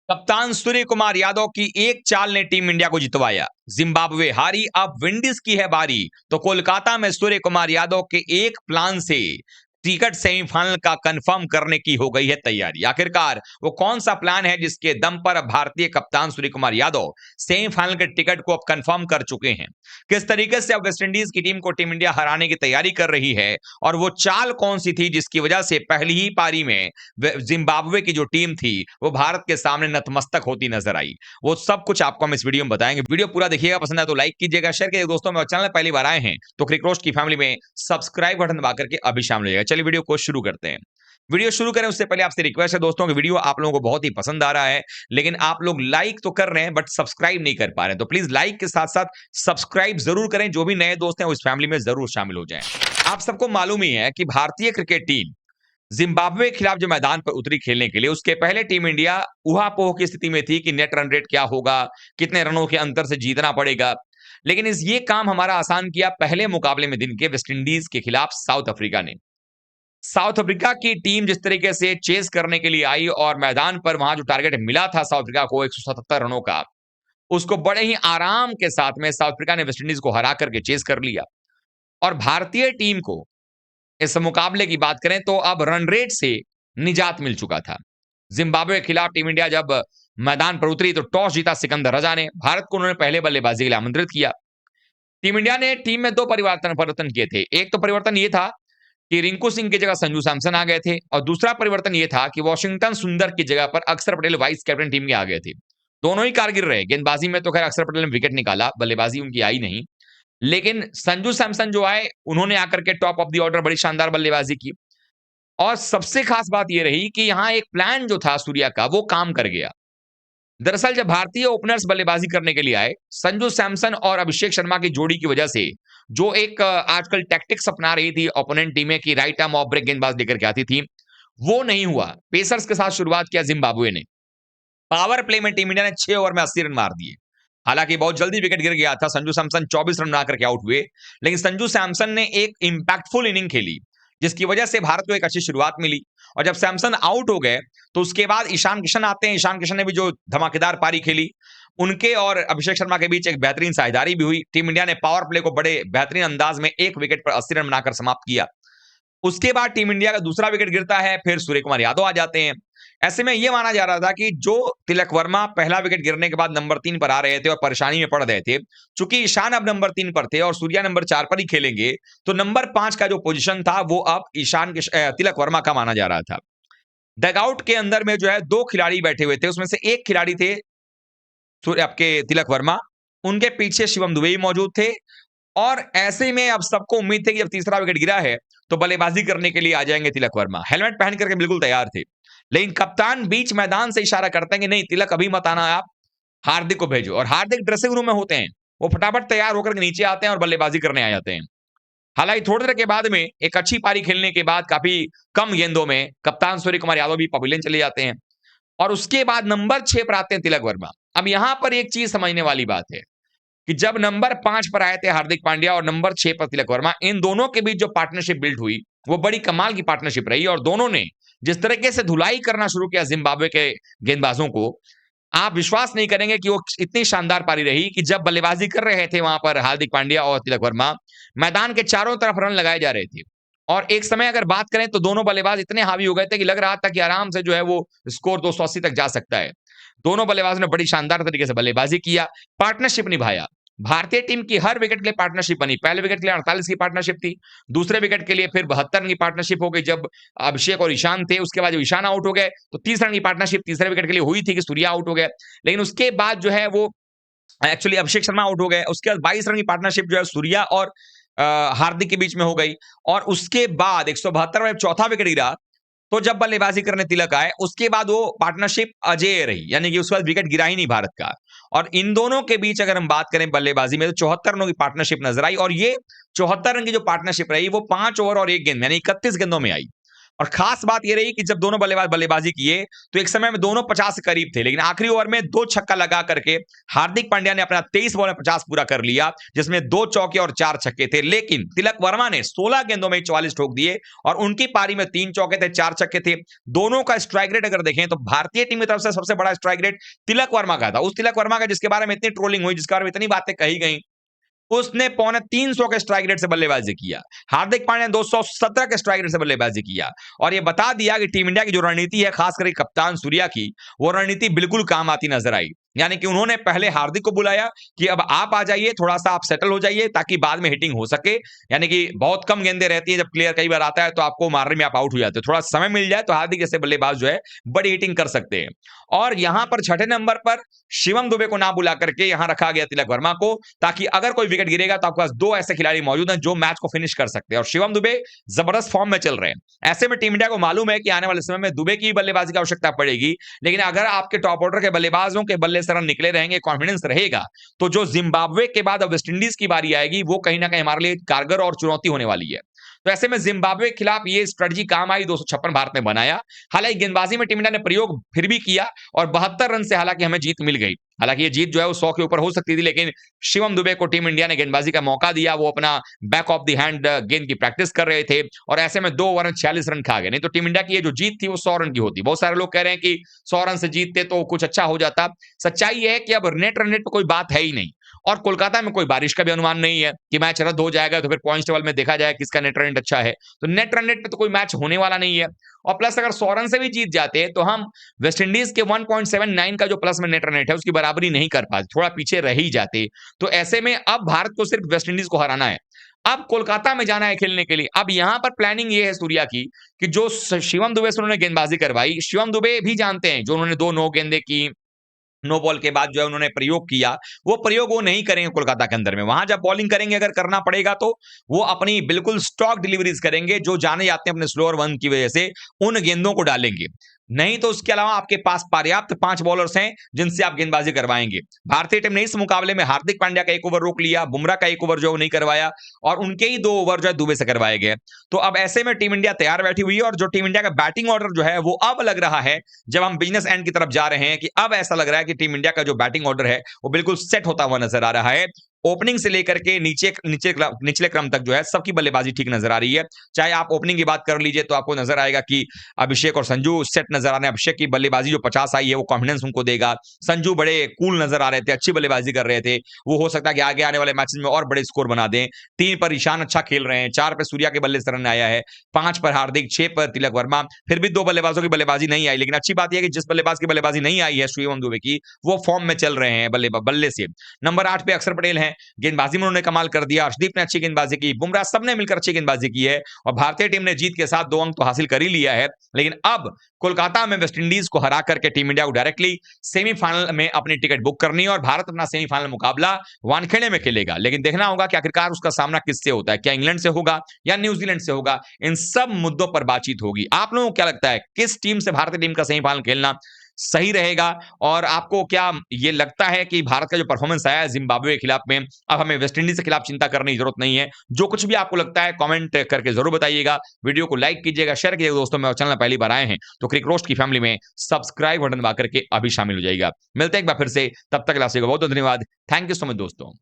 कप्तान सूर्य कुमार यादव की एक चाल ने टीम इंडिया को जितवाया। जिम्बाब्वे हारी, अब विंडीज की है बारी। तो कोलकाता में सूर्य कुमार यादव के एक प्लान से टिकट सेमीफाइनल का कंफर्म करने की हो गई है तैयारी। आखिरकार वो कौन सा प्लान है जिसके दम पर अब भारतीय कप्तान सूर्य कुमार यादव सेमीफाइनल के टिकट को अब कंफर्म कर चुके हैं? किस तरीके से अब वेस्टइंडीज की टीम को टीम इंडिया हराने की तैयारी कर रही है, और वो चाल कौन सी थी जिसकी वजह से पहली ही पारी में जिम्बाब्वे की जो टीम थी वो भारत के सामने नतमस्तक होती नजर आई? वो सब कुछ आपको हम इस वीडियो में बताएंगे। वीडियो पूरा देखिएगा, पसंद आए तो लाइक कीजिएगा, शेयर कीजिएगा दोस्तों में, और चैनल पहली बार आए हैं तो क्रिकरोच की फैमिली में सब्सक्राइब बटन दबा करके अभी शामिल हो जाएगा। चलिए वीडियो को शुरू करते हैं। वीडियो शुरू करें उससे पहले आपसे रिक्वेस्ट है दोस्तों कि वीडियो आप लोगों को बहुत ही पसंद आ रहा है, लेकिन आप लोग लाइक तो कर रहे हैं बट सब्सक्राइब नहीं कर पा रहे हैं, तो प्लीज लाइक के साथ साथ सब्सक्राइब जरूर करें। जो भी नए दोस्त हैं उस फैमिली में जरूर शामिल हो जाएं। आप सबको मालूम ही है कि भारतीय क्रिकेट टीम जिम्बाब्वे के खिलाफ जो मैदान पर उतरी खेलने के लिए, उसके पहले टीम इंडिया ऊहापोह की स्थिति में थी कि नेट रन रेट क्या होगा, कितने रनों के अंतर से जीतना पड़ेगा। लेकिन इस ये काम हमारा आसान किया पहले मुकाबले में दिन के वेस्टइंडीज के खिलाफ साउथ अफ्रीका ने। साउथ अफ्रीका की टीम जिस तरीके से चेस करने के लिए आई और मैदान पर वहां जो टारगेट मिला था साउथ अफ्रीका को 177 रनों का, उसको बड़े ही आराम के साथ में साउथ अफ्रीका ने वेस्टइंडीज को हरा करके चेस कर लिया। और भारतीय टीम को इस मुकाबले की बात करें तो अब रन रेट से निजात मिल चुका था। जिम्बाब्वे के खिलाफ टीम इंडिया जब मैदान पर उतरी तो टॉस जीता सिकंदर रजा ने। भारत को उन्होंने पहले बल्लेबाजी के लिए आमंत्रित किया। टीम इंडिया ने टीम में दो परिवर्तन किए थे। एक तो परिवर्तन ये था कि रिंकू सिंह की जगह संजू सैमसन आ गए थे, और दूसरा परिवर्तन ये था कि वॉशिंगटन सुंदर की जगह पर अक्षर पटेल वाइस कैप्टन टीम के आ गए थे। दोनों ही कारगिर रहे। गेंदबाजी में तो खैर अक्षर पटेल ने विकेट निकाला, बल्लेबाजी उनकी आई नहीं, लेकिन संजू सैमसन जो आए उन्होंने आकर के टॉप ऑफ द ऑर्डर बड़ी शानदार बल्लेबाजी की। और सबसे खास बात यह रही कि यहां एक प्लान जो था सूर्या का वो काम कर गया। दरअसल जब भारतीय ओपनर्स बल्लेबाजी करने के लिए आए, संजू सैमसन और अभिषेक शर्मा की जोड़ी की वजह से जो एक आजकल टैक्टिक्स अपना रही थी ओपोनेंट टीमें की राइट आर्म ऑफ ब्रेक गेंदबाज लेकर के आती थी, वो नहीं हुआ। पेसर्स के साथ शुरुआत किया जिम्बाब्वे ने। पावर प्ले में टीम इंडिया ने 6 ओवर में 80 रन मार दिए। हालांकि बहुत जल्दी विकेट गिर गया था, संजू सैमसन 24 रन बनाकर के आउट हुए, लेकिन संजू सैमसन ने एक इंपैक्टफुल इनिंग खेली जिसकी वजह से भारत को एक अच्छी शुरुआत मिली। और जब सैमसन आउट हो गए तो उसके बाद ईशान किशन आते हैं। ईशान किशन ने भी जो धमाकेदार पारी खेली, उनके और अभिषेक शर्मा के बीच एक बेहतरीन साझेदारी भी हुई। टीम इंडिया ने पावर प्ले को बड़े बेहतरीन अंदाज में एक विकेट पर 80 रन बनाकर समाप्त किया। उसके बाद टीम इंडिया का दूसरा विकेट गिरता है, फिर सूर्य कुमार यादव आ जाते हैं। ऐसे में यह माना जा रहा था कि जो तिलक वर्मा पहला विकेट गिरने के बाद नंबर 3 पर आ रहे थे और परेशानी में पड़ रहे थे, चूंकि ईशान अब नंबर 3 पर थे और सूर्या नंबर 4 पर ही खेलेंगे, तो नंबर 5 का जो पोजीशन था वो अब तिलक वर्मा का माना जा रहा था। डगआउट के अंदर में जो है 2 खिलाड़ी बैठे हुए थे, उसमें से एक खिलाड़ी थे आपके तिलक वर्मा, उनके पीछे शिवम दुबे भी मौजूद थे। और ऐसे में अब सबको उम्मीद थी कि जब तीसरा विकेट गिरा है तो बल्लेबाजी करने के लिए आ जाएंगे तिलक वर्मा। हेलमेट पहन करके बिल्कुल तैयार थे, लेकिन कप्तान बीच मैदान से इशारा करते हैं कि नहीं तिलक अभी मत आना, आप हार्दिक को भेजो। और हार्दिक ड्रेसिंग रूम में होते हैं, वो फटाफट तैयार होकर के नीचे आते हैं और बल्लेबाजी करने आ जाते हैं। हालांकि थोड़ी देर के बाद में एक अच्छी पारी खेलने के बाद काफी कम गेंदों में कप्तान सूर्य कुमार यादव भी पवेलियन चले जाते हैं, और उसके बाद नंबर 6 पर आते हैं तिलक वर्मा। अब यहां पर एक चीज समझने वाली बात है कि जब नंबर 5 पर आए थे हार्दिक पांड्या और नंबर 6 पर तिलक वर्मा, इन दोनों के बीच जो पार्टनरशिप बिल्ड हुई वो बड़ी कमाल की पार्टनरशिप रही। और दोनों ने जिस तरीके से धुलाई करना शुरू किया जिम्बाब्वे के गेंदबाजों को, आप विश्वास नहीं करेंगे कि वो इतनी शानदार पारी रही कि जब बल्लेबाजी कर रहे थे वहां पर हार्दिक पांड्या और तिलक वर्मा, मैदान के चारों तरफ रन लगाए जा रहे थे। और एक समय अगर बात करें तो दोनों बल्लेबाज इतने हावी हो गए थे कि लग रहा था कि आराम से जो है वो स्कोर 280 तक जा सकता है। दोनों बल्लेबाजों ने बड़ी शानदार तरीके से बल्लेबाजी किया, पार्टनरशिप निभाया। भारतीय टीम की हर विकेट के लिए पार्टनरशिप बनी। पहले विकेट के लिए 48 की पार्टनरशिप थी, दूसरे विकेट के लिए फिर 72 रन की पार्टनरशिप हो गई जब अभिषेक और ईशान थे। उसके बाद जब ईशान आउट हो गए तो 30 रन की पार्टनरशिप तीसरे विकेट के लिए हुई थी कि सूर्या आउट हो गए, लेकिन उसके बाद जो है वो एक्चुअली अभिषेक शर्मा आउट हो गए। उसके बाद 22 रन की पार्टनरशिप जो है सूर्या और हार्दिक के बीच में हो गई। और उसके बाद 172 में चौथा विकेट गिरा तो जब बल्लेबाजी करने तिलक आए, उसके बाद वो पार्टनरशिप अजेय रही, यानी कि उसके बाद विकेट गिरा ही नहीं भारत का। और इन दोनों के बीच अगर हम बात करें बल्लेबाजी में तो 74 रनों की पार्टनरशिप नजर आई, और ये 74 रन की जो पार्टनरशिप रही वो 5 ओवर और 1 गेंद यानी 31 गेंदों में आई। और खास बात ये रही कि जब दोनों बल्लेबाज बल्लेबाजी किए तो एक समय में दोनों 50 के करीब थे, लेकिन आखिरी ओवर में 2 छक्का लगा करके हार्दिक पांड्या ने अपना 23 बॉल में 50 पूरा कर लिया, जिसमें 2 चौके और 4 छक्के थे। लेकिन तिलक वर्मा ने 16 गेंदों में 44 ठोक दिए और उनकी पारी में 3 चौके थे, 4 छक्के थे। दोनों का स्ट्राइक रेट अगर देखें तो भारतीय टीम की तरफ से सबसे बड़ा स्ट्राइक रेट तिलक वर्मा का था। उस तिलक वर्मा का जिसके बारे में इतनी ट्रोलिंग हुई, जिसके बारे में इतनी बातें कही गई, उसने पौने 300 के स्ट्राइक रेट से बल्लेबाजी किया। हार्दिक पांड्या ने 217 के स्ट्राइक रेट से बल्लेबाजी किया और यह बता दिया कि टीम इंडिया की जो रणनीति है, खास करके कप्तान सूर्या की, वो रणनीति बिल्कुल काम आती नजर आई। यानी कि उन्होंने पहले हार्दिक को बुलाया कि अब आप आ जाइए, थोड़ा सा आप सेटल हो जाइए ताकि बाद में हिटिंग हो सके। यानी कि बहुत कम गेंदें रहती है, जब प्लेयर कई बार आता है तो आपको मारने में आप आउट हो जाते हो, थोड़ा समय मिल जाए तो हार्दिक जैसे बल्लेबाज जो है बड़ी हिटिंग कर सकते हैं। और यहां पर छठे नंबर पर शिवम दुबे को ना बुला करके यहां रखा गया तिलक वर्मा को, ताकि अगर कोई विकेट गिरेगा तो आपके पास 2 ऐसे खिलाड़ी मौजूद हैं जो मैच को फिनिश कर सकते हैं, और शिवम दुबे जबरदस्त फॉर्म में चल रहे हैं। ऐसे में टीम इंडिया को मालूम है कि आने वाले समय में दुबे की बल्लेबाजी की आवश्यकता पड़ेगी, लेकिन अगर आपके टॉप ऑर्डर के बल्लेबाजों के बल्ले से रन निकले रहेंगे, कॉन्फिडेंस रहेगा, तो जो जिम्बाब्वे के बाद अब वेस्टइंडीज की बारी आएगी, वो कहीं ना कहीं हमारे लिए कारगर और चुनौती होने वाली है। तो ऐसे में जिम्बाब्वे के खिलाफ ये स्ट्रेटजी काम आई, 256 भारत ने बनाया। हालांकि गेंदबाजी में टीम इंडिया ने प्रयोग फिर भी किया और 72 रन से हालांकि हमें जीत मिल गई। हालांकि ये जीत जो है वो 100 के ऊपर हो सकती थी, लेकिन शिवम दुबे को टीम इंडिया ने गेंदबाजी का मौका दिया। वो अपना बैक ऑफ द हैंड गेंद की प्रैक्टिस कर रहे थे और ऐसे में 2 ओवर में 46 रन खा गए। नहीं तो टीम इंडिया की ये जो जीत थी वो 100 रन की होती। बहुत सारे लोग कह रहे हैं कि 100 रन से जीतते तो कुछ अच्छा हो जाता। सच्चाई ये है कि अब नेट रन रेट पर कोई बात है ही नहीं, और कोलकाता में कोई बारिश का भी अनुमान नहीं है कि मैच रद्द हो जाएगा तो फिर पॉइंट्स टेबल में देखा जाए किसका नेट रन रेट अच्छा है। तो नेट रन रेट पे तो कोई मैच होने वाला नहीं है, और प्लस अगर 100 रन से भी जीत जाते हैं तो हम वेस्टइंडीज के 1.79 का जो प्लस में नेट रन रेट है उसकी बराबरी नहीं कर पाते, थोड़ा पीछे रह ही जाते। तो ऐसे में अब भारत को सिर्फ वेस्टइंडीज को हराना है, अब कोलकाता में जाना है खेलने के लिए। अब यहां पर प्लानिंग ये है सूर्या की कि जो शिवम दुबे से उन्होंने गेंदबाजी करवाई, शिवम दुबे भी जानते हैं जो उन्होंने 2 नो गेंदे की, नो बॉल के बाद जो है उन्होंने प्रयोग किया, वो प्रयोग वो नहीं करेंगे कोलकाता के अंदर में। वहां जब बॉलिंग करेंगे अगर करना पड़ेगा तो वो अपनी बिल्कुल स्टॉक डिलीवरीज करेंगे, जो जाने जाते हैं अपने स्लोअर वन की वजह से, उन गेंदों को डालेंगे। नहीं तो उसके अलावा आपके पास पर्याप्त 5 बॉलर्स हैं जिनसे आप गेंदबाजी करवाएंगे। भारतीय टीम ने इस मुकाबले में हार्दिक पांड्या का 1 ओवर रोक लिया, बुमराह का 1 ओवर जो नहीं करवाया, और उनके ही 2 ओवर जो है दुबे से करवाए गए। तो अब ऐसे में टीम इंडिया तैयार बैठी हुई है, और जो टीम इंडिया का बैटिंग ऑर्डर जो है वो अब लग रहा है, जब हम बिजनेस एंड की तरफ जा रहे हैं, कि अब ऐसा लग रहा है कि टीम इंडिया का जो बैटिंग ऑर्डर है वो बिल्कुल सेट होता हुआ नजर आ रहा है। ओपनिंग से लेकर के निचले क्रम तक जो है सबकी बल्लेबाजी ठीक नजर आ रही है। चाहे आप ओपनिंग की बात कर लीजिए तो आपको नजर आएगा कि अभिषेक और संजू सेट नजर आ रहे हैं। अभिषेक की बल्लेबाजी जो 50 आई है वो कॉन्फिडेंस उनको देगा। संजू बड़े कूल नजर आ रहे थे, अच्छी बल्लेबाजी कर रहे थे। वो हो सकता है कि आगे आने वाले मैचेस में और बड़े स्कोर बना दें। 3 पर ईशान अच्छा खेल रहे हैं, 4 पे सूर्या के बल्ले से रन आया है, 5 पर हार्दिक, 6 पर तिलक वर्मा। फिर भी 2 बल्लेबाजों की बल्लेबाजी नहीं आई, लेकिन अच्छी बात यह है कि जिस बल्लेबाज की बल्लेबाजी नहीं आई है शिवम दुबे की, वो फॉर्म में चल रहे हैं बल्ले से। नंबर 8 पे अक्षर पटेल हैं, गेंदबाजी में उन्होंने कमाल कर दिया। अर्शदीप ने अच्छी गेंदबाजी की, बुमराह, सबने मिलकर अच्छी गेंदबाजी की है, और भारतीय टीम ने जीत के साथ 2 अंक तो हासिल कर ही लिया है। लेकिन अब कोलकाता में वेस्टइंडीज को हरा करके टीम इंडिया को डायरेक्टली सेमीफाइनल में अपनी टिकट बुक करनी है, और भारत अपना सेमीफाइनल मुकाबला वानखेड़े में खेलेगा। लेकिन देखना होगा कि आखिरकार उसका सामना किससे होता है, क्या इंग्लैंड से होगा या न्यूजीलैंड से होगा। इन सब मुद्दों पर बातचीत होगी। आप लोगों को क्या लगता है, किस टीम से भारतीय टीम का सेमीफाइनल खेलना सही रहेगा, और आपको क्या ये लगता है कि भारत का जो परफॉर्मेंस आया है जिम्बाब्वे के खिलाफ में, अब हमें वेस्टइंडीज के खिलाफ चिंता करने की जरूरत नहीं है? जो कुछ भी आपको लगता है कमेंट करके जरूर बताइएगा। वीडियो को लाइक कीजिएगा, शेयर कीजिएगा दोस्तों में, और चैनल पहली बार आए हैं तो क्रिक रोस्ट की फैमिली में सब्सक्राइब बटन दबा करके अभी शामिल हो जाइएगा। मिलते हैं एक बार फिर से, तब तक के लिए बहुत बहुत धन्यवाद। थैंक यू सो मच दोस्तों।